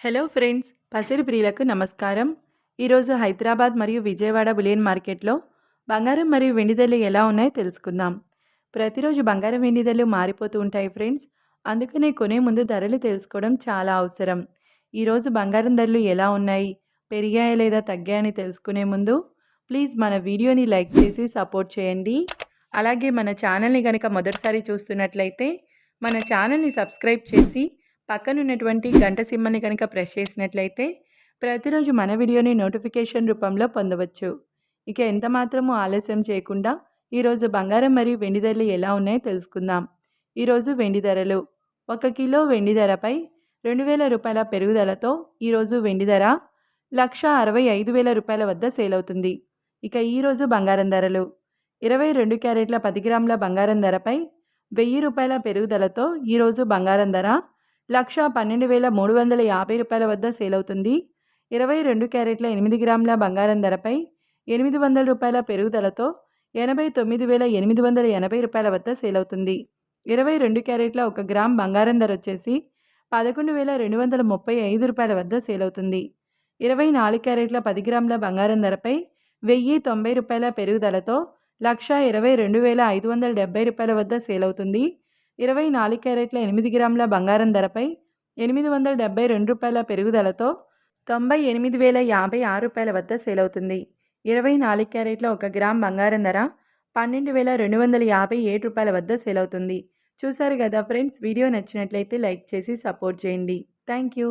Hello friends, పసిడి ప్రియులకు నమస్కారం. ఈరోజు హైదరాబాద్ మరియు విజయవాడ బులియన్ మార్కెట్లో బంగారం మరియు వెండి ధరలు ఎలా ఉన్నాయో తెలుసుకుందాం. ప్రతిరోజు బంగారం వెండి ధరలు మారిపోతూ ఉంటాయి ఫ్రెండ్స్. అందుకనే కొనే ముందు ధరలు తెలుసుకోవడం చాలా అవసరం. ఈరోజు బంగారం ధరలు ఎలా ఉన్నాయి, పెరిగాయా లేదా తగ్గాయని తెలుసుకునే ముందు ప్లీజ్ మన వీడియోని లైక్ చేసి సపోర్ట్ చేయండి. అలాగే మన ఛానల్ని కనుక మొదటిసారి చూస్తున్నట్లయితే మన ఛానల్ని సబ్స్క్రైబ్ చేసి పక్కనున్నటువంటి గంట సింబల్ని కనుక ప్రెస్ చేసినట్లయితే ప్రతిరోజు మన వీడియోని నోటిఫికేషన్ రూపంలో పొందవచ్చు. ఇక ఎంత మాత్రమూ ఆలస్యం చేయకుండా ఈరోజు బంగారం మరియు వెండి ధరలు ఎలా ఉన్నాయో తెలుసుకుందాం. ఈరోజు వెండి ధరలు 1 కిలో వెండి ధరపై 2000 రూపాయల పెరుగుదలతో ఈరోజు వెండి ధర 1,65,000 రూపాయల వద్ద సేల్ అవుతుంది. ఇక ఈరోజు బంగారం ధరలు 22 క్యారెట్ల 10 గ్రాముల బంగారం ధరపై 1000 రూపాయల పెరుగుదలతో ఈరోజు బంగారం ధర 1,12,350 రూపాయల వద్ద సేల్ అవుతుంది. 22 క్యారెట్ల 8 గ్రాముల బంగారం ధరపై 800 రూపాయల పెరుగుదలతో 89,880 రూపాయల వద్ద సేల్ అవుతుంది. 22 క్యారెట్ల 1 గ్రామ్ బంగారం ధర వచ్చేసి 11,235 రూపాయల వద్ద సేల్ అవుతుంది. 24 క్యారెట్ల 10 గ్రాముల బంగారం ధరపై 1,090 రూపాయల పెరుగుదలతో 1,22,570 రూపాయల వద్ద సేల్ అవుతుంది. 24 క్యారెట్ల 8 గ్రాముల బంగారం ధరపై 872 రూపాయల పెరుగుదలతో 98,056 రూపాయల వద్ద సేల్ అవుతుంది. 24 క్యారెట్ల 1 గ్రామ్ బంగారం ధర 12,257 రూపాయల వద్ద సేల్ అవుతుంది. చూసారు కదా ఫ్రెండ్స్, వీడియో నచ్చినట్లయితే లైక్ చేసి సపోర్ట్ చేయండి. Thank you.